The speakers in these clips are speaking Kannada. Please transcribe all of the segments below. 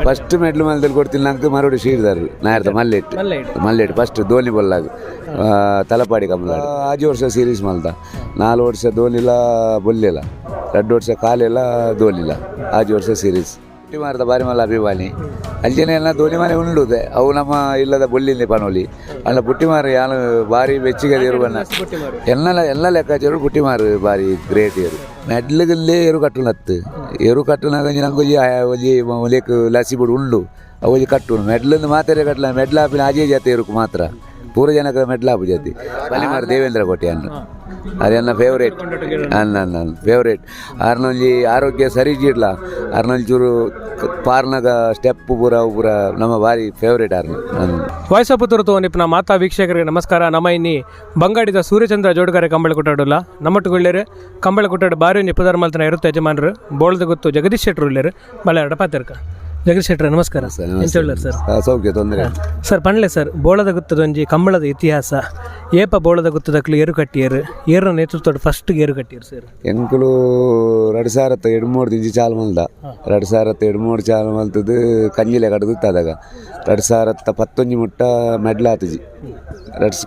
ಫಸ್ಟ್ ಮೆಡ್ಲು ಮಲ್ದಲ್ಲಿ ಕೊಡ್ತೀನಿ ನಂಗೆ ಮರಡು ಶೀರ್ದಾರು ನಾಯರ್ದ ಮಲ್ಲೆಟ್ಟು ಫಸ್ಟ್ ಧೋನಿ ಬಲ್ಲಾಗ ತಲಪಾಡಿ ಕಮಲ 5 ವರ್ಷ ಸೀರೀಸ್ ಮಲ್ದ 4 ವರ್ಷ ಧೋನಿಲ ಬೊಲ್ಲಿಲ್ಲ 2 ವರ್ಷ ಕಾಲಿಲ್ಲ ಧೋನಿಲ್ಲ 5 ವರ್ಷ ಸೀರೀಸ್ ಪುಟ್ಟಿಮಾರದ ಬಾರಿ ಮಲ್ಲ ಅಭಿಮಾನಿ ಅಂಚನೆ ಎಲ್ಲ ಧೋನಿ ಮನೆ ಉಂಡುದೆ ಅವು ನಮ್ಮ ಇಲ್ಲದ ಬೊಲ್ಲಿಂದೆ ಪನೋಲಿ ಅಲ್ಲ ಪುಟ್ಟಿಮಾರು ಯಾನು ಬಾರಿ ಬೆಚ್ಚಿಗದ ಇರುವನ್ನ ಎಲ್ಲ ಲೆಕ್ಕಾಚಾರ ಪುಟ್ಟಿಮಾರು ಬಾರಿ ಗ್ರೇಟ್ ಇರು ಮೆಡ್ಲಗಲ್ಲೇ ಎರು ಕಟ್ಟುನತ್ತು ಎರು ಕಟ್ಟುನಾಗ ನಂಗೆ ಒಂಜಿ ಒಲೆಕ್ ಲಸಿ ಬಿಡು ಉಂಡು ಅವು ಕಟ್ಟು ಮೆಡ್ಲಂದು ಮಾತಾಡಿ ಕಟ್ಟಲ ಮೆಡ್ಲಾಪಿನ ಆಜೆ ಜಾತಿ ಇರುಕು ಮಾತ್ರ ಪೂರ ಜನಕ್ಕೆ ಮೆಡ್ಲಾಪು ಜಾತಿ ಬಲಿಮಾರು ದೇವೇಂದ್ರ ಕೋಟೆ ಅನ್ನ ಅದನ್ನ ಫೇವ್ರೇಟ್ ನನ್ನ ಫೇವ್ರೇಟ್ ಆರ್ನೊಂಜಿ ಆರೋಗ್ಯ ಸರಿಜಿಡ್ಲ ಆರ್ನೊಂಜಿ ಚೂರು ಪಾರ್ನಾಗ ಸ್ಟೆಪ್ ಪೂರ ನಮ್ಮ ಬಾರಿ ಫೇವ್ರೇಟ್ ಆರ್ನ ವಾಯ್ಸ್ ಆಫ್ ಪುತ್ತೂರು ತೋನಿಪ್ನ ಮಾತಾ ವೀಕ್ಷಕರಿಗೆ ನಮಸ್ಕಾರ. ನಮ್ಮ ಇನ್ನಿ ಬಂಗಾಡಿದ ಸೂರ್ಯಚಂದ್ರ ಜೋಡುಗಾರೆ ಕಂಬಳ ಕೊಟ್ಟಾಡಲ್ಲ ನಮ್ಮಟ್ಟುಗೊಳ್ಳೇರು ಕಂಬಳ ಕೊಟ್ಟಾಡು ಬಾರಿ ಒಂಜಿ ಪುದಾರ್ ಮಲ್ತನ ಇರುತ್ತೆ ಯಜಮಾನರು ಬೋಳ್ದ ಗೊತ್ತು ಜಗದೀಶ್ ಶೆಟ್ಟರು ಉಳ್ಳೇರು ಮಲಯಾಡ ಪಾತ್ರಕ ಜಗದೀಶ್ ಶೆಟ್ಟರ್ ನಮಸ್ಕಾರ. ಎಂಚೊಳ್ಳರು ಸರ್ ಸೌಖ್ಯ ತೊಂದರೆ ಸರ್ ಪನ್ಲೆ ಸರ್ ಬೋಳದ ಗುತ್ತದೊಂಜಿ ಕಂಬಳದ ಇತಿಹಾಸ ಏಪ ಬೋಳದ ಗುತ್ತದಕ್ಲು ಏರು ಕಟ್ಟಿಯರು ಏರ ನೇತೃತ್ವ ಫಸ್ಟ್ ಏರು ಕಟ್ಟಿಯರು ಸರ್ ಎಂಕುಲು 2023 ಇಂಚಿ ಚಾಲು ಮಲ್ದ 2023 ಚಾಲು ಮಲ್ತದ್ದು ಕಂಜಿಲೆ ಕಡದಿತ್ತು ಅದಾಗ 2011 ಮುಟ್ಟ ಮೆಡ್ಲಾತಜಿ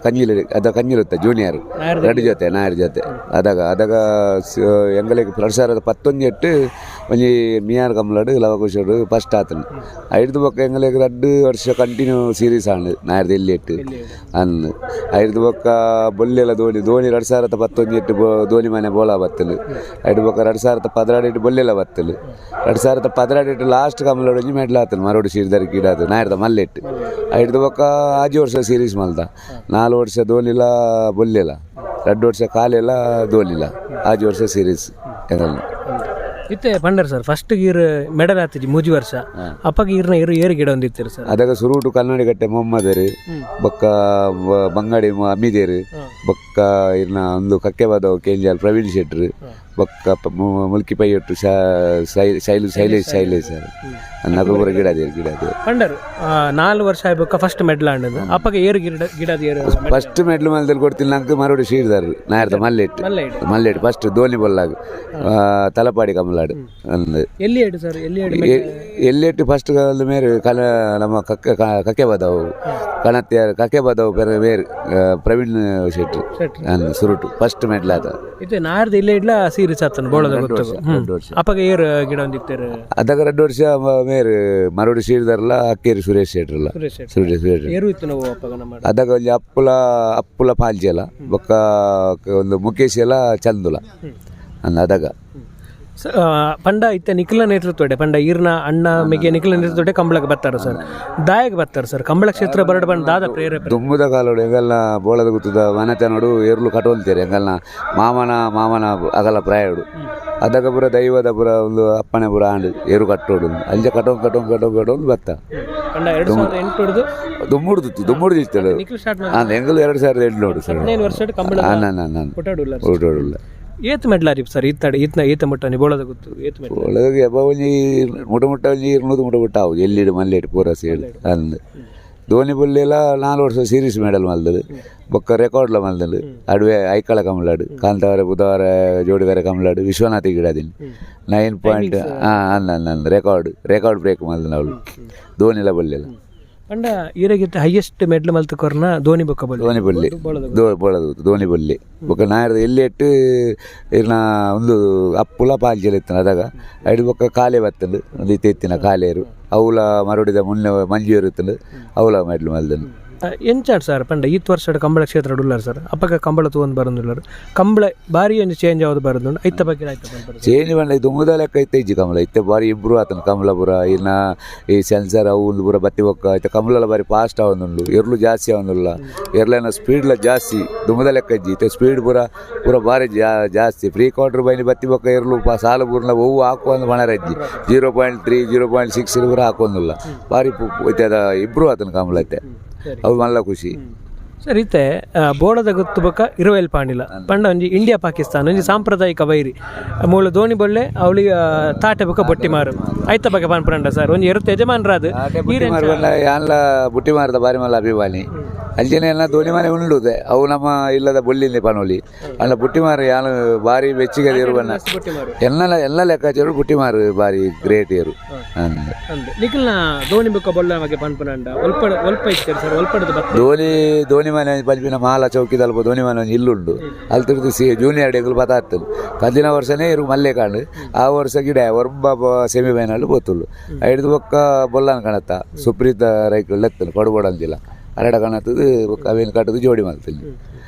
ಕಂಜಿಲೆ ಅದ ಕಂಜಿಲುತ್ತ ಜೂನಿಯರ್ ನಾಯರ್ ಜೊತೆ ಅದಾಗ ಎಂಗಲೆಗ್ 2011 ಎಟ್ಟು ಒಂಜಿ ಮಿಯಾರ್ ಕಮ್ಲಾಡು ಲವಕುಶೋಡು ಫಸ್ಟ್ ಆತನು ಐದು ಪಕ್ಕ ಎಂಗಲೆಗ್ 2 ವರ್ಷ ಕಂಟಿನ್ಯೂ ಸೀರೀಸ್ ಆಂಡು ನಾಯರ್ದು ಎಲ್ಲಿ ಎಟ್ಟು ಅನ್ನು ಐದು ಪಕ್ಕ ಬೊಲ್ಲೆಲ್ಲ ಧೋನಿ 2011 ಎಟ್ಟು ಧೋನಿ ಮನೆ ಬೋಲಾ ಬತ್ತಲು ಐದು ಪಕ್ಕ 2016 ಎಟ್ಟು ಬೊಲ್ಲೆಲ್ಲ ಬತ್ತಲು 2016 ಎಟ್ಟು ಲಾಸ್ಟ್ ಕಮ್ಲಾಡು ಒಂಜಿ ಮೆಡ್ಲ್ ಆತನು ಮರೋಡು ಸೀರಿದಾರಿ ಕೀಡಾತು ನಾಯರ್ದ ಮಲ್ಲೆಟ್ಟು ಐದು ಪಕ್ಕ 5 ವರ್ಷ ಸೀರೀಸ್ ಮಲ್ದ 4 ವರ್ಷ ಧೋನಿಲ ಬೊಲ್ಲೆಲ್ಲ 2 ವರ್ಷ ಕಾಲಿಲ್ಲ ಧೋನಿಲ 5 ವರ್ಷ ಸೀರೀಸ್ ಎಂಗಲ್ಲ ಇತ್ತೆ ಪಂಡರ್ ಸರ್ ಫಸ್ಟ್ ಗೀರ್ ಮೆಡಲ್ ಆತಿಜಿ 3 ವರ್ಷ ಅಪ್ಪಗೆ ಈರ್ನ ಏರು ಗಿಡ ಒಂದಿತ್ತೀರಿ ಸರ್ ಅದಾಗ ಸುರುಟು ಕನ್ನಡಿ ಕಟ್ಟೆ ಮೊಹಮ್ಮದರು ಬೊಕ್ಕ ಬಂಗಾಡಿ ಅಮಿದೇರು ಬೊಕ್ಕ ಇರ್ನ ಒಂದು ಕಕ್ಕೆ ಬಾದವು ಕೇಂಜಾಲ್ ಪ್ರವೀಣ್ ಶೆಟ್ರು ಬೊಕ್ಕ ಮುಲ್ಕಿ ಪೈಯೊಟ್ಟು ಶೈಲೇಶ್ ಸರ್ ನಗರ ಗಿಡದ ಪಂಡರ್ 4 ವರ್ಷ ಆಗ್ಬೇಕ ಫಸ್ಟ್ ಮೆಡ್ಲ್ ಆಂಡದು ಅಪ್ಪಗೆ ಏರು ಗಿಡದ ಏರು ಫಸ್ಟ್ ಮೆಡ್ಲ್ ಮಲ್ದಲ್ಲಿ ಕೊಡ್ತೀನಿ ನಂಗೆ ಮರಡು ಶೀರ್ದಾರು ನಾಯರ್ದ ಮಲ್ಲೆಟ್ಟು ಫಸ್ಟ್ ಧೋನಿ ಬಲ್ಲಾಗ ತಲಪಾಡಿ ಕಮಲಾಡು ಅಂದು ಎಲ್ಲಿ ಫಸ್ಟ್ ಮೇರೆ ನಮ್ಮ ಕಕ್ಕೆ ಬಾದವು ಕಣತ್ಯಾರು ಕಕ್ಕೆ ಬಾದವು ಬೇರೆ ಪ್ರವೀಣ್ ಶೆಟ್ರು ಅಂದು ಸುರುಟು ಫಸ್ಟ್ ಮೆಡ್ಲ್ ಆತ ಇದು ನಾರ್ದು ಇಲ್ಲೇ ಇಡ್ಲ ಸೀರೀಸ್ ಆತನ ಬೋಳದ ಅಪ್ಪಗೆ ಏರು ಗಿಡ ಒಂದಿತ್ತಾರೆ ಅದಾಗ 2 ವರ್ಷ ಮೇರೆ ಮರಡು ಸೀರಿದಾರಲ್ಲ ಅಕ್ಕೇರಿ ಸುರೇಶ್ ಶೆಟ್ರಲ್ಲ ಏರು ಇತ್ತು ನಾವು ಅಪ್ಪಗ ನಮ್ಮ ಅದಾಗ ಒಂಜಿ ಅಪ್ಪುಲ ಪಾಲ್ಜಿ ಅಲ್ಲ ಬೊಕ್ಕ ಒಂದು ಮುಖೇಶ್ ಎಲ್ಲ ಚಂದುಲ ಅಂದ ಅದಾಗ ಪಂಡ ಇತ್ತ ನಿಖಿಲ ನೇತೃತ್ವಡೆ ಪಂಡ ಈರ್ನ ಅಣ್ಣ ಮಿಗೆ ನಿಖಿಲ ನೇತೃತ್ವಡೆ ಕಂಬಳಕ್ಕೆ ಬರ್ತಾರೆ ಸರ್ ದಾಯಗೆ ಬರ್ತಾರೆ ಸರ್ ಕಂಬಳ ಕ್ಷೇತ್ರ ಬರಡು ಬಂದು ದಾದ ಪ್ರೇರೇಪ ದುಮ್ಮದ ಕಾಲೋಡು ಎಂಗಲ್ನ ಬೋಳದ ಗುತ್ತದ ವನತೆ ನೋಡು ಏರ್ಲು ಕಟ್ಟೋಲ್ತೀರಿ ಎಂಗಲ್ನ ಮಾಮನ ಅಗಲ ಪ್ರಾಯಡು ಅದಾಗ ಪುರ ದೈವದ ಪುರ ಒಂದು ಅಪ್ಪನೆ ಪುರ ಆಂಡು ಏರು ಕಟ್ಟೋಡು ಅಂಜ ಕಟ್ಟೋದು ಬತ್ತ ದುಮ್ಮುಡ್ದು ಇತ್ತಳು ಎಂಗಲು 2008 ನೋಡು ಸರ್ ಏತ್ ಮೆಡ್ಲಾರಿ ಸರ್ ಈತ ಮುಟ್ಟ ಬೋಳದ ಗೊತ್ತು ಏತ್ ಬೋಳದ ಒಂಜಿ ಮುಟ ಒಂಜಿ 200 ಮುಟ ಆವು ಎಲ್ಲಿಡು ಮಲ್ಲೆಡು ಪೂರ ಸೇಡು ಅಂದು ಧೋನಿ ಬೊಲ್ಲೆಲ್ಲ 4 ವರ್ಷ ಸೀರೀಸ್ ಮೆಡಲ್ ಮಲ್ದದು ಬೊಕ್ಕ ರೆಕಾರ್ಡ್ಲ ಮಲ್ದಲು ಅಡುವೆ ಐಕಳ ಕಮಲಾಡು ಕಾಂತವಾರ ಬುಧವಾರ ಜೋಡಿಗಾರ ಕಮಲಾಡು ವಿಶ್ವನಾಥಿ ಗಿಡದಿನ 9 ಪಾಯಿಂಟ್ ಅಂದ ರೆಕಾರ್ಡ್ ಬ್ರೇಕ್ ಮಲ್ದ ಅವಳು ಧೋನಿಲ ಬೊಲ್ಲೆಲ್ಲ ಪಂಡ ಈರಗಿತ್ತ ಹೈಯೆಸ್ಟ್ ಮೆಡ್ಲ್ ಮಲ್ತಕೊರ್ನ ಧೋನಿ ಬೊಕ್ಕ ಧೋನಿ ಬೊಲ್ಲೆ ಬೊಕ್ಕ ನಾಯರ್ದ ಎಲ್ಲಿ ಎಟ್ಟು ಇರ್ನ ಒಂದು ಅಪ್ಪುಲ ಪಾಲ್ಜಲ್ ಇತ್ತನ ಅದಾಗ ಐದು ಬೊಕ್ಕ ಕಾಲೇ ಬತ್ತಲು ಒಂದು ಇತ್ತಿನ ಕಾಲೇರು ಅವಳ ಮರುಡಿದ ಮುನ್ನೆ ಮಂಜು ಇರುತ್ತಲು ಅವಳ ಮೆಡ್ಲ್ ಮಲ್ದನು ಎಂಚಾಡ್ ಸರ್ ಪಂಡ ಈತ್ ವರ್ಷ ಕಂಬಳ ಕ್ಷೇತ್ರ ಉಳ್ಳಾರ ಸರ್ ಅಪ್ಪಗ ಕಂಬಳ ತಗೊಂಡು ಬರೋದಿಲ್ಲ ಕಂಬಳ ಬಾರಿ ಒಂದು ಚೇಂಜ್ ಆಗೋದು ಬರೋದು ಐತ ಬಗ್ಗೆ ಚೇಂಜ್ ಬಂದ ದುಂಗುದ ಲೆಕ್ಕ ಐತೆ ಇಜ್ಜಿ ಕಮಲ ಇತ್ತೆ ಬಾರಿ ಇಬ್ರು ಆತನ ಕಮಲ ಪುರ ಇನ್ನ ಈ ಸೆನ್ಸರ್ ಅವು ಪೂರ ಬತ್ತಿ ಬೊಕ್ಕ ಐತೆ ಕಮಲ ಬಾರಿ ಫಾಸ್ಟ್ ಆವೊಂದುಂಡು ಎರ್ಲು ಜಾಸ್ತಿ ಆವೊಂದುಲ್ಲ ಎರ್ಲೇನ ಸ್ಪೀಡ್ಲ ಜಾಸ್ತಿ ದುಂಗುದ ಲೆಕ್ಕ ಇಜ್ಜಿ ಇತ್ತೆ ಸ್ಪೀಡ್ ಪೂರ ಬಾರಿ ಜಾಸ್ತಿ ಪ್ರೀ ಕ್ವಾರ್ಟರ್ ಬೈಲಿ ಬತ್ತಿ ಬೊಕ್ಕ ಎರ್ಲು ಸಾಲು ಪೂರ್ಣ ಹೂವು ಹಾಕುವಂದು ಮಣರ ಇಜ್ಜಿ 0.3 0.6 ಪೂರ ಹಾಕೊಂದಿಲ್ಲ ಬಾರಿ ಐತೆ ಅದ ಇಬ್ರು ಆತನ ಕಮಲ ಐತೆ ಅವು ಮಲ್ಲ ಖುಷಿ ಸರ್ ಇತ್ತೆ ಬೋಳದ ಗೊತ್ತು ಬೊಕ್ಕ ಇರುವೆಲ್ ಪಾಂಡಿಲ ಪಂಡ ಒಂಜಿ ಇಂಡಿಯಾ ಪಾಕಿಸ್ತಾನ ಒಂಜಿ ಸಾಂಪ್ರದಾಯಿಕ ವೈರಿ ಮೂಲ ದೋಣಿ ಬೊಳ್ಳೆ ಅವಳಿಗೆ ತಾಟೆ ಬೊಕ್ಕ ಬೊಟ್ಟಿ ಮಾರು ಐತ ಬಗ್ಗೆ ಪನ್ಪಂಡ ಸರ್ ಒಂಜಿ ಎರುತ್ತು ಯಜಮಾನ್ರಾದು ಯಾನ್ಲ ಬುಟ್ಟಿ ಮಾರದ ಬಾರಿ ಮಲ್ಲ ಅಭಿಮಾನಿ ಅಂಚನೆ ಎಲ್ಲ ದೋಣಿ ಮನೆ ಉಂಡುದೆ ಅವು ನಮ್ಮ ಇಲ್ಲದ ಬೊಳ್ಳಿಂದ ಪನೋಲಿ ಅಲ್ಲ ಬುಟ್ಟಿ ಮಾರು ಯಾನು ಬಾರಿ ಬೆಚ್ಚಿಗದ ಇರುವನ್ನ ಎಲ್ಲ ಲೆಕ್ಕಾಚಾರ ಬುಟ್ಟಿ ಮಾರು ಬಾರಿ ಗ್ರೇಟ್ ಇರು ನಿಖಿಲ್ನ ದೋಣಿ ಬೊಕ್ಕ ಬೊಳ್ಳ ಬಗ್ಗೆ ಪನ್ಪನಂಡ ಒಲ್ಪ ಇರ್ತಾರೆ ಸರ್ ಒಲ್ಪಡದ ದೋಣಿ ಮನೆ ಪಂಪಿನ ಮಾಲ ಚೌಕಿದಲ್ಪ ದೋಣಿ ಮನೆ ಒಂದು ಇಲ್ಲುಂಡು ಅಲ್ಲಿ ತಿರುಗಿ ಜೂನಿಯರ್ ಡೆಗಳು ಬತ್ತಾತ್ತಲು ಕದಿನ ವರ್ಷನೇ ಇರು ಮಲ್ಲೆ ಕಾಂಡು ಆ ವರ್ಷ ಗಿಡ ಒರ್ಬ ಸೆಮಿಫೈನಲ್ ಬೋತುಲು ಐದು ಬೊಕ್ಕ ಬೊಲ್ಲನ್ ಕಾಣತ್ತ ಸುಪ್ರೀತ ರೈಕಲ್ ಲೆತ್ತಲು ಕೊಡಬೋಡಂತಿಲ್ಲ ಅರಡ ಕಾಣತ್ತದು ಅವೇನು ಕಟ್ಟದು ಜೋಡಿ ಮಾಡ್ತೀನಿ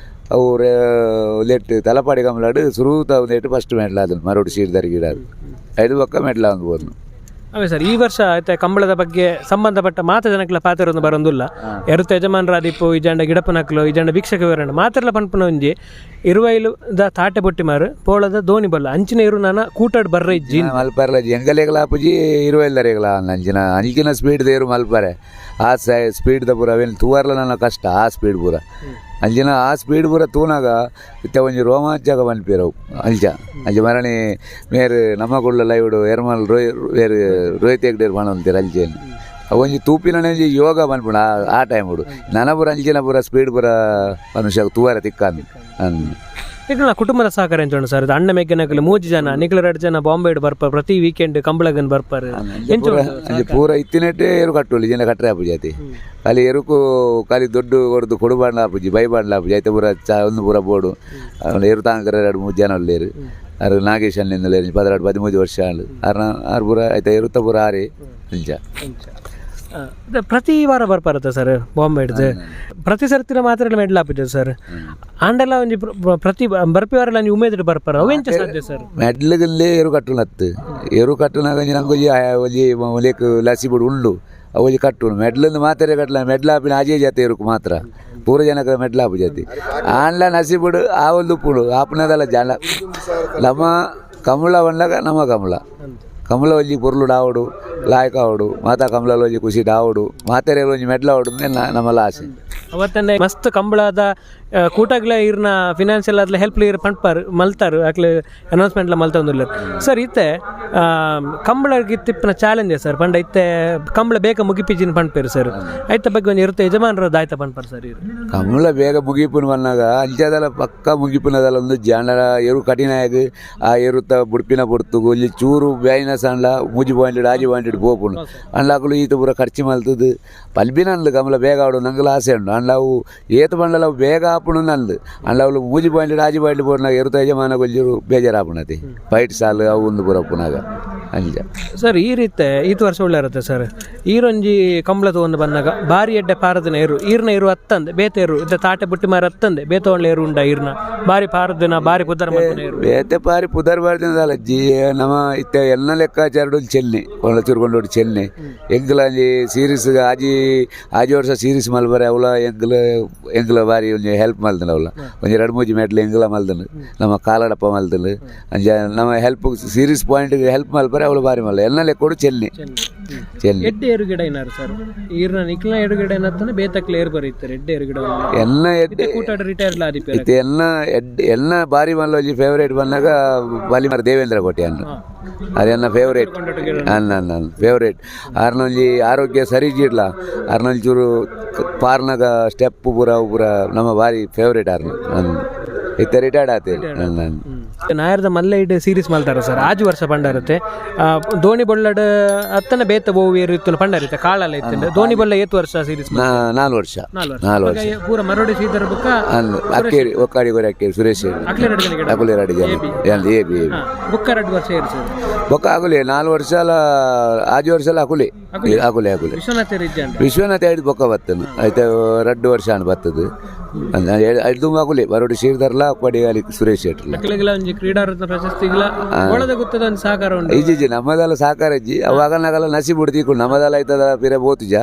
ಅವು ಲೆಟ್ ತಲಪಾಡಿ ಕಮಲಾಡು ಸುರುತ ಒಂದೇಟು ಫಸ್ಟ್ ಮೆಟ್ಲ ಅದನ್ನು ಮರೋಡು ಸೀಡ್ದಾರಿ ಗಿಡ ಅದು ಐದು ಬೊಕ್ಕ ಮೆಟ್ಲ ಒಂದು ಬೋದ್ನು ಅವೇ ಸರ್ ಈ ವರ್ಷ ಆಯ್ತಾ ಕಂಬಳದ ಬಗ್ಗೆ ಸಂಬಂಧಪಟ್ಟ ಮಾತ ಜನಕ್ಲ ಪಾತ್ರವನ್ನು ಬರೋದಿಲ್ಲ ಎರುತ್ತ ಯಜಮಾನರಾದಿಪ್ಪು ಈ ಜಂಡ ಗಿಡಪನಕ್ಲು ಈ ಜಂಡ ವೀಕ್ಷಕ ವಿವರಣೆ ಮಾತ್ರಲ್ಲ ಪನ್ಪನ ಒಂಜಿ ಇರುವೈಲು ದ ತಾಟೆ ಬೊಟ್ಟಿ ಮಾರು ಪೋಳದ ದೋಣಿ ಬಲ್ಲ ಅಂಚಿನ ಇರು ನಾನು ಕೂಟಾಡ್ ಬರ್ರ ಇಜ್ಜಿ ಮಲ್ಪರ್ಲ ಎಂಗಲೆಗಳ ಆಪುಜಿ ಇರುವೈಲ್ದರೆಗಳ ಅಂಚಿನ ಸ್ಪೀಡ್ ದೇರು ಮಲ್ಪರೆ ಆ ಸ್ಪೀಡ್ ದ ಪೂರ ಅವೇನು ತೂವರ್ಲ ನನ್ನ ಕಷ್ಟ ಆ ಸ್ಪೀಡ್ ಪೂರ ಅಂಚಿನ ಆ ಸ್ಪೀಡ್ ಪೂರ ತೂನಾಗ ಇತ್ತ ಒಂಜಿ ರೋಮಾಂಚಕ ಬನ್ಪಿರವು ಅಂಚ ಮರಣಿ ಮೇರು ನಮ್ಮ ಕುಳ್ಳ ಲೈವ್ಡು ಎರ್ಮಲ್ ರೋಹಿತ್ ಹೆಗ್ಡೇರ್ ಪಣ ಅಂತೀರ ಅಂಚೇನು ಒಂಜಿ ತೂಪಿನ ಯೋಗ ಬನ್ಪುಣ ಆ ಟೈಮ್ ಹುಡು ನನ್ನ ಪೂರ ಅಂಚಿನ ಪೂರ ಸ್ಪೀಡ್ ಪೂರ ಮನುಷ್ಯ ತೂವರ ತಿಕ್ಕಾಂದು ಈಗ ಕುಟುಂಬದ ಸಹಕಾರ ಎಂಚೋಣ ಸರ್ ಇದು ಅಣ್ಣ ಮೆಗ್ಗನಕಲು 3 ಜನ ನಿಖಿಲ 2 ಜನ ಬಾಂಬೆ ಬರ್ಪಾರ ಪ್ರತಿ ವೀಕೆಂಡ್ ಕಂಬಳಗನ್ ಬರ್ಪಾರ ಪೂರ ಇತ್ತಿನಟ್ಟೆ ಏರು ಕಟ್ಟುಲಿ ಜನ ಕಟ್ರೆ ಆಪುಜಿ ಐತಿ ಅಲ್ಲಿ ಎರುಕು ಖಾಲಿ ದೊಡ್ಡ ಹೊರದು ಕೊಡುಬಾಂಡ್ಲ ಆಪುಜಿ ಬೈಬಾಂಡ್ಲ ಆಪುಜಿ ಐತೆ ಪೂರ ಒಂದು ಪೂರ ಬೋಡು ಎರು ತಾಂಕರ 2-3 ಜನ ಅಲ್ಲೇರು ಅರು ನಾಗೇಶ್ ಅಲ್ಲಿಂದಲೇ 13 ವರ್ಷ ಅಲ್ಲ ಆರು ಪೂರ ಐತೆ ಎರುತ್ತ ಪೂರ ಆರಿ ಅಂಚ ಪ್ರತಿ ವಾರ ಬರ್ಪಾರತ್ತ ಸರ್ ಬಾಂಬೆ ಹಿಡ್ದು ಪ್ರತಿ ಸರ್ತಿನ ಮಾತ್ರ ಮೆಡ್ಲ್ ಹಾಪಿದ್ದೆ ಸರ್ ಆಂಡೆಲ್ಲ ಒಂಜಿ ಪ್ರತಿ ಬರ್ಪಿವಾರಲ್ಲ ನೀವು ಉಮೇದ್ ಬರ್ಪಾರ ಅವೆಂಚ ಸಾಧ್ಯ ಸರ್ ಮೆಡ್ಲಗಲ್ಲೇ ಎರು ಕಟ್ಟುನತ್ತು ಎರು ಕಟ್ಟುನಾಗ ನಂಗೆ ಒಂಜಿ ಒಲೆಕ್ ಲಸಿ ಬಿಡು ಉಂಡು ಅವಜಿ ಕಟ್ಟುನು ಮೆಡ್ಲಂದು ಮಾತ್ರ ಕಟ್ಟಲ ಮೆಡ್ಲ ಹಾಪಿನ ಆಜೆ ಜಾತಿ ಎರುಕು ಮಾತ್ರ ಪೂರ ಜನಕ್ಕೆ ಮೆಡ್ಲ ಹಾಪು ಜಾತಿ ಆಂಡ್ಲ ನಸಿ ಬಿಡು ಆ ಒಂದು ಉಪ್ಪುಡು ಆಪನದಲ್ಲ ಜನ ನಮ್ಮ ಕಮಲ ಬಂದಾಗ ನಮ್ಮ ಕಮಲ ಒಂಜಿ ಪೊರ್ಲು ಆವಡು ಲಾಯಕ ಆವಡು ಮಾತಾ ಕಮಲ ಒಂಜಿ ಖುಷಿ ಆವಡು ಮಾತೆರೆ ಒಂಜಿ ಮೆಡ್ಲ ಆವಡು ನಮ್ಮಲ್ಲ ಆಸೆ ಅವತ್ತನ್ನೇ ಮಸ್ತ್ ಕಂಬಳದ ಕೂಟಾಗ್ಲ ಇರ್ನ ಫಿನಾನ್ಷಿಯಲ್ ಅದ್ಲ ಹೆಲ್ಪ್ ಇರ್ ಪಂಡ್ಪಾರು ಮಲ್ತಾರು ಆಗ್ಲೇ ಅನೌನ್ಸ್ಮೆಂಟ್ಲ ಮಲ್ತಂದಿಲ್ಲ ಸರ್ ಇತ್ತೆ ಕಂಬಳಕ್ಕೆ ತಿಪ್ಪಿನ ಚಾಲೆಂಜ್ ಸರ್ ಪಂಡ ಇತ್ತೆ ಕಂಬಳ ಬೇಗ ಮುಗಿಪಿಜಿನ ಪಂಡ್ಪೇರು ಸರ್ ಐತ ಬಗ್ಗೆ ಒಂದು ಇರುತ್ತೆ ಯಜಮಾನರ ದಾಯ್ತ ಪಂಡ್ಪಾರು ಸರ್ ಇರು ಕಂಬಳ ಬೇಗ ಮುಗಿಪುನು ಬಂದಾಗ ಅಂಚದಲ್ಲ ಪಕ್ಕ ಮುಗಿಪುನದಲ್ಲ ಒಂದು ಜಾಂಡಲ ಎರು ಕಠಿಣಾಗಿ ಆ ಎರುತ್ತ ಬುಡ್ಪಿನ ಬುಡ್ತುಗು ಇಲ್ಲಿ ಚೂರು ಬ್ಯಾಯಿನ ಸಣ್ಣ ಮೂಜಿ ಪಾಯಿಂಟೆಡ್ ಆಜಿ ಪಾಯಿಂಟೆಡ್ ಪೋಪುನು ಅಂಡ್ಲಾಕಲು ಈತ ಪೂರ ಖರ್ಚು ಮಲ್ತದು ಪಲ್ಬಿನ ಅಂದ್ಲು ಕಂಬಳ ಬೇಗ ಆಡು ನಂಗಲ ಆಸೆ ಉಂಡು ಅಂಡ್ಲಾವು ಏತು ಬಂಡಲ ಬೇಗ ಆಪುಣು ನಂದು ಅಂಡ್ಲಾವು ಮೂಜಿ ಪಾಯಿಂಟೆಡ್ ಆಜಿ ಪಾಯಿಂಟ್ ಪೋರ್ನಾಗ ಎರುತ್ತ ಯಜಮಾನ ಗೊಂಜರು ಬೇಜಾರಾಪುಣತಿ ಫೈಟ್ ಸಾಲು ಅವು ಒಂದು ಪೂರ ಪುನಾಗ ಅಂಜ ಸರ್ ಈ ರೀತಿ ಈತ ವರ್ಷ ಒಳ್ಳೆ ಇರುತ್ತೆ ಸರ್ ಈರೊಂಜಿ ಕಂಬಳ ತಗೊಂಡು ಬಂದಾಗ ಬಾರಿ ಎಡ್ಡೆ ಪಾರದಿನ ಏರು ಈರ್ನ ಏರು ಹತ್ತಂದೆ ಬೇತೆ ಏರು ಇದ್ದ ತಾಟೆ ಬುಟ್ಟಿ ಮಾರ ಹತ್ತಂದೆ ಬೇತ ಒಳ್ಳೆ ಏರು ಉಂಡ ಈರ್ನ ಬಾರಿ ಪಾರದಿನ ಬಾರಿ ಪುದರ್ ಬೇತೆ ಪಾರಿ ಪುದರ್ ಬಾರ್ದಿನದಲ್ಲ ನಮ್ಮ ಇತ್ತ ಎಲ್ಲ ಲೆಕ್ಕಾಚಾರಡು ಚೆನ್ನೆ ಒಳ್ಳೆ ಚುರ್ಕೊಂಡು ಚೆನ್ನೆ ಎಂಗ್ಲ ಸೀರೀಸ್ ಆಜಿ ವರ್ಷ ಸೀರೀಸ್ ಮಲ್ಬಾರೆ ಅವಳ ಎಂಗ್ಲ ಬಾರಿ ಒಂಜಿ ಹೆಲ್ಪ್ ಮಲ್ದನ ಅವಳ ಒಂಜಿ 2-3 ಮೆಟ್ಲು ಎಂಗ್ಲ ಮಲ್ದನು ನಮ್ಮ ಕಾಲಡಪ್ಪ ಮಲ್ದನು ಅಂಜ ನಮ್ಮ ಹೆಲ್ಪ್ ಸೀರೀಸ್ ಪಾಯಿಂಟ್ ಹೆಲ್ಪ್ ಮಲ್ಬಾರೆ ಅವಳು ಬಾರಿ ಮಲ್ಲ ಎಲ್ಲ ಲೆಕ್ಕೋಡು ಚೆನ್ನೆ ಎಡ್ಡೆ ಏರುಗಿಡ ಏನಾರು ಸರ್ ಈರ್ನ ನಿಕ್ಲ ಏರುಗಿಡ ಏನತ್ತಾನೆ ಬೇತಕ್ಲ ಏರು ಬರೀತಾರೆ ಎಡ್ಡೆ ಏರುಗಿಡ ಎಲ್ಲ ಎಡ್ಡೆ ಕೂಟಾಡ ರಿಟೈರ್ಡ್ ಆದಿಪ್ಪ ಎಲ್ಲ ಬಾರಿ ಮಲ್ಲ ಫೇವರೇಟ್ ಬಂದಾಗ ಬಾಲಿಮರ ದೇವೇಂದ್ರ ಕೋಟೆ ಅನ್ನ ಅದನ್ನ ಫೇವರೇಟ್ ಅನ್ನ ಫೇವರೇಟ್ ಆರ್ನೊಂಜಿ ಆರೋಗ್ಯ ಸರಿ ಜಿಡ್ಲ ಆರ್ನೊಂಜಿ ಚೂರು ಪಾರ್ನಾಗ ಸ್ಟೆಪ್ ಪೂರ ನಮ್ಮ ಬಾರಿ ಫೇವರೇಟ್ ಆರ್ನ ಇತ್ತ ರಿಟೈರ್ಡ್ ಆತೆ ನಾಯರ್ದ ಮಲ್ಲ ಇಡ್ ಸೀರೀಸ್ ಮಲ್ತಾರ ಸರ್ ಆಜು ವರ್ಷ ಪಂಡಾರತ್ತೆ ದೋಣಿ ಬೊಳ್ಳಡ್ ಅತ್ತನ ಬೇತ ಬೋವು ಏರು ಇತ್ತು ಪಂಡಾರಿತ್ತೆ ಕಾಳಲ್ಲ ಇತ್ತು ದೋಣಿ ಬೊಳ್ಳ ಏತು ವರ್ಷ ಸೀರೀಸ್ 4 ವರ್ಷ ಪೂರ ಮರೋಡಿ ಶ್ರೀಧರ ಬುಕ್ಕ ಅಕ್ಕೇರಿ ಒಕ್ಕಾಡಿ ಗೊರೆ ಅಕ್ಕೇರಿ ಸುರೇಶ್ ಅಕುಲೆ 2 ಜನ ಎಬಿ ಬುಕ್ಕ 2 ವರ್ಷ ಏರು ಸರ್ ಬೊಕ್ಕ ಅಕುಲೆ 4 ವರ್ಷ ಅಲ್ಲ ಆಜು ವರ್ಷ ಅಲ್ಲ ಅಕುಲೆ ವಿಶ್ವನಾಥ ಹಿಡಿದು ಬೊಕ್ಕ ಬತ್ತನು ಆಯ್ತು 2 ವರ್ಷ ಅನ್ ಬತ್ತದು ಐದು ಮಗುಲೆ ಬರೋಡಿ ಶ್ರೀಧರ್ಲ ಪಡಿ ಅಲ್ಲಿ ಸುರೇಶ್ ಶೆಟ್ರಲ್ಲ ಒಂಜಿ ಕ್ರೀಡಾರತ್ನ ಪ್ರಶಸ್ತಿಗಳ ಬೋಳದ ಗುತ್ತದ ಒಂದು ಸಹಕಾರ ಉಂಟು. ಈಜಿ ನಮ್ಮದೆಲ್ಲ ಸಾಕಾರ ಇಜ್ಜಿ ಅವಾಗ ನಗಲ ನಸಿ ಬಿಡ್ತಿಕ್ಕು ನಮ್ಮದೆಲ್ಲ ಐತದ ಪಿರ ಬೋತುಜ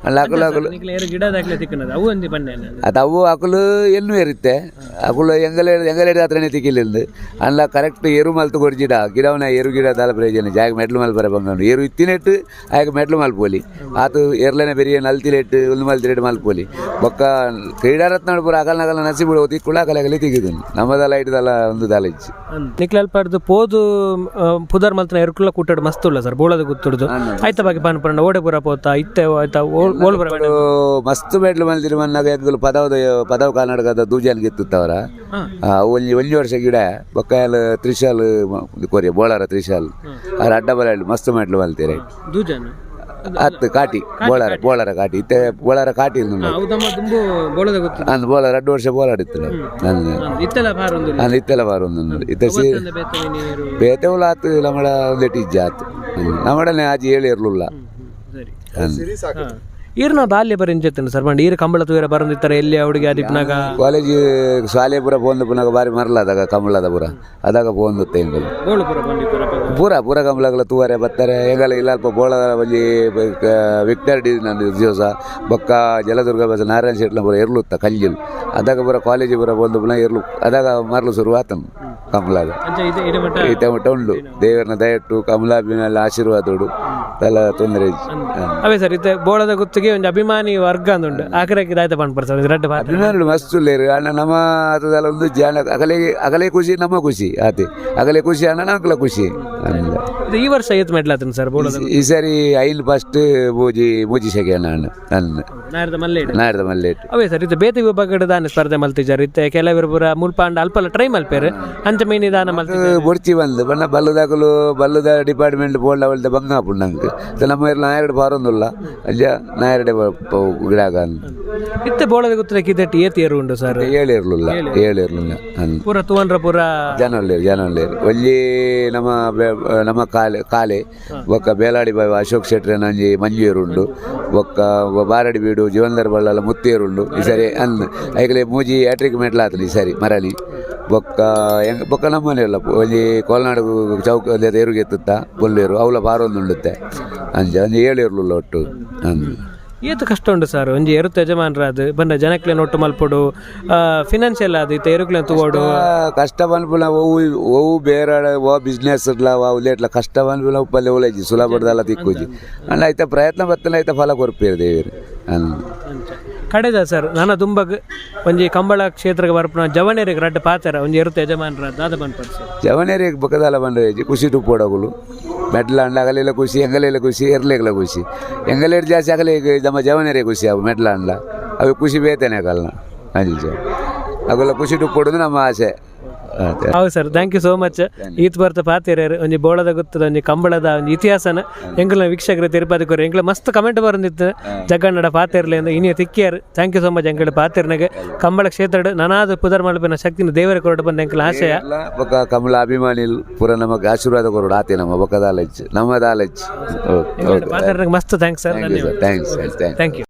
ಅಲ್ಲ ಅಕಲು ಅಕಲು ಗಿಡ ದಾಖಲೆ ತಿಕ್ಕನದು ಅವು ಒಂದು ಬನ್ನಿ ಅದು ಅವು ಅಕಲು ಎನ್ನು ಇರುತ್ತೆ ಅಕಲು ಎಂಗಲೇಡಿ ಹತ್ರನೇ ತಿಕ್ಕಿಲ್ಲಿಂದು ಅಲ್ಲ ಕರೆಕ್ಟ್ ಎರು ಮಲ್ತು ಕೊಡ್ಜಿಡ ಗಿಡವನ ಎರು ಗಿಡ ದಾಲ ಪ್ರಯೋಜನ ಜಾಗ ಮೆಟ್ಲು ಮಲ್ಪರ ಬಂಗಂಡು ಎರು ಇತ್ತಿನೆಟ್ಟು ಆಗ ಮೆಟ್ಲು ಮಲ್ಪೋಲಿ ಆತು ಎರ್ಲನೆ ಬೆರಿಯ ನಲ್ತಿಲೆಟ್ಟು ಒಂದು ಮಲ್ತಿಲೆಟ್ಟು ಮಲ್ಪೋಲಿ ಬೊಕ್ಕ ಕ್ರೀಡಾರತ್ನ ಪೂರ ಅಕಲ್ ನಗಲ ನಸಿ ಬಿಡು ತಿಕ್ಕುಳ ಅಕಲಗಲಿ ತಿಕ್ಕಿದನು ನಮ್ಮದೆಲ್ಲ ಐಟದಲ್ಲ ಒಂದು ದಾಲ ಇಜ್ಜಿ ನಿಕ್ಲಲ್ಪಾರ್ದು ಪೋದು ಪುದರ್ ಮಲ್ತನ ಎರುಕುಲ ಕೂಟಾಡು ಮಸ್ತ್ ಉಲ್ಲ ಸರ್ ಬೋಳದ ಗುತ್ತುಡ್ದು ಆಯ್ತ ಬಾಕಿ ಪಾನ್ ಪುರ ಓಡೆ ಪುರ ಪೋತ ಇತ್ತೆ ಆಯ್ತಾ ಓಲ್ ಬರ ಮಸ್ತ್ ಮೆಟ್ಲು ಮಲ್ತಿರು ಮನ್ನಾಗ ಎಂಕುಲು ಪದವ ಕರ್ನಾಟಕದ ದೂಜಾನ್ ಗಿತ್ತವರ ಒಂಜಿ ವರ್ಷ ಗಿಡ ಬೊಕ್ಕ ತ್ರಿಶಾಲ್ ಕೊರಿಯ ಬೋಳಾರ ತ್ರಿಶಾಲ್ ಅವ್ರ ಅಡ್ಡ ಬಲ ಮಸ್ತ್ ಮೆಟ್ಲು ಮಲ್ತೀರ ದೂಜಾನು ಹತ್ತು ಕಾಟಿ ಬೋಳಾರ ಕಾಟಿ ಇತ್ತೆ ಬೋಳಾರ ಕಾಟಿ ಅಂದ್ ಬೋಳಾರ 2 ವರ್ಷ ಬೋಳಾಡಿತ್ತು ಇತ್ತೆಲ್ಲ ಬಾರ ಒಂದು ಇತ್ತೆ ಬೇತೆ ಉಲ್ಲ ಆತು ನಮ್ಮಡ ಒಂದೆಟ್ಟು ಇಜ್ಜ ಆತು ನಮ್ಮಡನೆ ಆಜಿ ಹೇಳಿ ಇರ್ಲಿಲ್ಲ ಈರ್ನ ಬಾಲ್ಯ ಬರಿಂಜೆತ್ತೇನೆ ಸರ್ ಬಂಡಿ ಈರು ಕಂಬಳ ತೂರ ಬರಂದಿತ್ತಾರೆ ಎಲ್ಲಿ ಅವಡಿಗೆ ಅದಿಪ್ನಾಗ ಕಾಲೇಜ್ ಶಾಲೆ ಪುರ ಪೋಂದು ಪುನಗ ಬಾರಿ ಮರಲಾದಾಗ ಕಂಬಳದ ಪುರ ಅದಾಗ ಪೋಂದುತ್ತೆ ಎಂಗಲು ಪೂರ ಕಂಬಳಗಳ ತೂವರೆ ಬತ್ತಾರೆ ಎಂಗಲ ಇಲ್ಲ ಅಲ್ಪ ಬೋಳದ ಒಂಜಿ ವಿಕ್ಟರ್ ಡಿ ನನ್ನ ದಿವಸ ಬೊಕ್ಕ ಜಲದುರ್ಗ ಬಸ್ ನಾರಾಯಣ ಶೆಟ್ಲ ಪುರ ಇರ್ಲುತ್ತ ಕಲ್ಜಿಲ್ ಅದಾಗ ಪುರ ಕಾಲೇಜ್ ಪುರ ಪೋಂದು ಪುನಃ ಇರ್ಲು ಅದಾಗ ಮರಲು ಶುರು ಆತನು ಕಂಬಳದ ಈತ ಮಟ್ಟ ಉಂಡು ದೇವರನ್ನ ದಯಟ್ಟು ಕಮಲಾಭಿನಲ್ಲಿ ಆಶೀರ್ವಾದೋಡು ತಲ ತೊಂದರೆ ಅವೇ ಸರ್ ಇತ್ತೆ ಬೋಳದ ಗುತ್ತಿಗೆ ಒಂದು ಅಭಿಮಾನಿ ವರ್ಗ ಅಂದುಂಡು ಆಕರಕ್ಕೆ ದಾಯ್ತ ಪಂಡ್ಪಡ್ತಾರೆ ರೆಡ್ ಅಭಿಮಾನುలు ಮಸ್ತು ಲೇರು ಅಣ್ಣ ನಮ್ಮ ಅದೆಲ್ಲ ಒಂದು ಜಾನ ಅಗಲೇ ಖುಷಿ ನಮ್ಮ ಖುಷಿ ಆತೆ ಅಗಲೇ ಖುಷಿ ಅಣ್ಣ ನಮ್ಕಲ ಖುಷಿ ಈ ವರ್ಷ ಏತ್ ಮೆಡ್ಲಾತನ ಸರ್ ಬೋಳದ ಈ ಸರಿ ಐಲ್ ಫಸ್ಟ್ ಮೂಜಿ ಸೆಕೆ ಅಣ್ಣ ನನ್ನ ನಾಯರದ ಮಲ್ಲೇಟ್ ಅವೇ ಸರ್ ಇತ್ತೆ ಬೇತೆ ವಿಭಾಗದ ದಾನ ಸ್ಪರ್ಧೆ ಮಲ್ತಿಜಾರ್ ಇತ್ತೆ ಕೆಲವರು ಪುರ ಮುಲ್ಪಾಂಡ ಅಲ್ಪಲ್ಲ ಟ್ರೈ ಮಲ್ಪೇರು ಅಂಚ ಮೀನಿ ದಾನ ಮಲ್ತಿ ಬೊಡ್ಚಿ ಬಂದು ಬಣ್ಣ ಬಲ್ಲದಾಗಲು ಬಲ್ಲದ ಡಿಪಾರ್ಟ್ಮೆಂಟ್ ಬೋಲ್ಡ್ ಅವಳ್ದ ಬಂಗಾಪುಂಡು ನಂಗೆ ನಮ್ಮ ನಾಯರಡು ಬಾರೊಂದುಲ್ಲ ಅಜ್ಜ ನಾಯರಡೆ ಗಿಡಾಗ ಇತ್ತೆ ಬೋಳದ ಗುತ್ತಕ್ಕೆ ಇದಟ್ಟು ಏತ್ ಏರು ಉಂಡು ಸರ್ ಹೇಳಿರ್ಲಿಲ್ಲ ಪೂರ ತೂವನ್ರ ಪೂರ ಜನಲ್ಲೇರು ಒಂಜಿ ನಮ್ಮ ಕಾಲೆ ಒಕ್ಕ ಬೇಲಾಡಿ ಬಾವಿ ಅಶೋಕ್ ಶೆಟ್ರೆ ನಂಜಿ ಮಂಜೇರುಂಡು ಒಕ್ಕ ಬಾರಡಿ ಬೀಡು ಜೀವಂದರ್ ಬಳ್ಳಲ್ಲ ಮುತ್ತೇರುಂಡು ಈ ಸರಿ ಐಕಲೆ ಮೂಜಿ ಹ್ಯಾಟ್ರಿಕ್ ಮೆಟ್ಲಾತಲಿ ಈ ಸರಿ ಮರಳಿ ಬೊಕ್ಕ ನಮ್ಮನೆಲ್ಲ ಒಂಜಿ ಕೋಲ್ನಾಡು ಚೌಕ ಎರುಗೆ ಎತ್ತುತ್ತಾ ಬೊಲ್ಲೇರು ಅವಳ ಬಾರೊಂದುಂಡುತ್ತೆ ಅಂಜಿ ಹೇಳಿರ್ಲಿಲ್ಲ ಒಟ್ಟು ಏತು ಕಷ್ಟ ಉಂಡು ಸರ್ ಒಂಜಿ ಎರುತ್ತ ಯಜಮಾನ್ರ ಅದು ಬಂದ ಜನಕ್ಲೆ ಒಟ್ಟು ಮಲ್ಪಡು ಫಿನಾನ್ಷಿಯಲ್ ಅದು ಇತ್ತೆ ಎರುಕ್ಲೆ ತಗೋಡು ಕಷ್ಟ ಬನ್ಪುಲ ಓವು ಬೇರೆ ಓ ಬಿಸ್ನೆಸ್ ಇರ್ಲ ಉಲ್ಲೇಟ್ಲ ಕಷ್ಟ ಬನ್ಪುಲ ಉಪ್ಪಲ್ಲಿ ಉಳಜಿ ಸುಲಭದಲ್ಲ ತಿಕ್ಕುಜಿ ಅಂಡ್ ಆಯ್ತಾ ಪ್ರಯತ್ನ ಬತ್ತನ ಆಯ್ತಾ ಫಲ ಕೊರ್ಪೇರು ದೇವರು ಕಡೆದ ಸರ್ ನಾನು ತುಂಬ ಒಂಜಿ ಕಂಬಳ ಕ್ಷೇತ್ರಕ್ಕೆ ಬರ್ಪುನ ಜವನೇರಿಗೆ ರಡ್ಡ ಪಾತರ ಒಂಜಿ ಎರುತ್ತ ಯಜಮಾನ್ರ ದಾದ ಬಂದ್ಪಡಿಸಿ ಜವನೇರಿಗೆ ಬೊಕ್ಕದಾಲ ಬಂದ್ರೆ ಖುಷಿ ಟುಪ್ಪೋಡಗುಲು ಮೆಟ್ಲ ಅಂಡ ಅಗಲೆಲ್ಲ ಖುಷಿ ಎಂಗಲೆಲ್ಲ ಖುಷಿ ಎರ್ಲೆಗ್ಲ ಖುಷಿ ಎಂಗಲೇರು ಜಾಸ್ತಿ ಅಗಲೇ ನಮ್ಮ ಜವನೇರಿಗೆ ಖುಷಿ ಅವು ಮೆಟ್ಲ ಅಂಡ ಅವು ಖುಷಿ ಬೇತೇನೆ ಆಗಲ್ಲ ಅಂಜ ಅವೆಲ್ಲ ಖುಷಿ ಟುಪ್ಪೋಡುದು ನಮ್ಮ ಆಸೆ ಹೌದು sir thank you so much ಈತ್ ಬರ್ತ ಪಾತಿರ್ಯಾರು ಒಂಜಿ ಬೋಳದ ಗೊತ್ತದ ಒಂಜಿ ಕಂಬಳದ ಒಂಜಿ ಇತಿಹಾಸನ ಎಂಗ್ಲ ವೀಕ್ಷಕರು ತಿರುಪತಿ ಕೊರ ಎಂಗ್ಲ ಮಸ್ತ್ ಕಮೆಂಟ್ ಬರಂದಿತ್ತು ಜಗನ್ನಡ ಪಾತಿರ್ಲಿ ಅಂತ ಇನಿಯ ತಿಕ್ಕಿಯಾರು ಥ್ಯಾಂಕ್ ಯು ಸೋ ಮಚ್ ಎಂಗಳ ಪಾತಿರ್ನಾಗ ಕಂಬಳ ಕ್ಷೇತ್ರ ನಾನಾದ ಪುದರ್ ಮಲ್ಪಿನ ಶಕ್ತಿನ ದೇವರ ಕೊರಡು ಬಂದ ಎಂಕಲ ಆಶಯ ಬೊಕ್ಕ ಕಮಲ ಅಭಿಮಾನಿ ಪೂರ ನಮಗೆ ಆಶೀರ್ವಾದ ಕೊರಡು ಆತೆ ನಮ್ಮ ಬೊಕ್ಕದಾಲಜ್ ನಮ್ಮದಾಲಜ್ ಪಾತಿರ್ನಾಗ ಮಸ್ತ್ thanks sir thanks thank you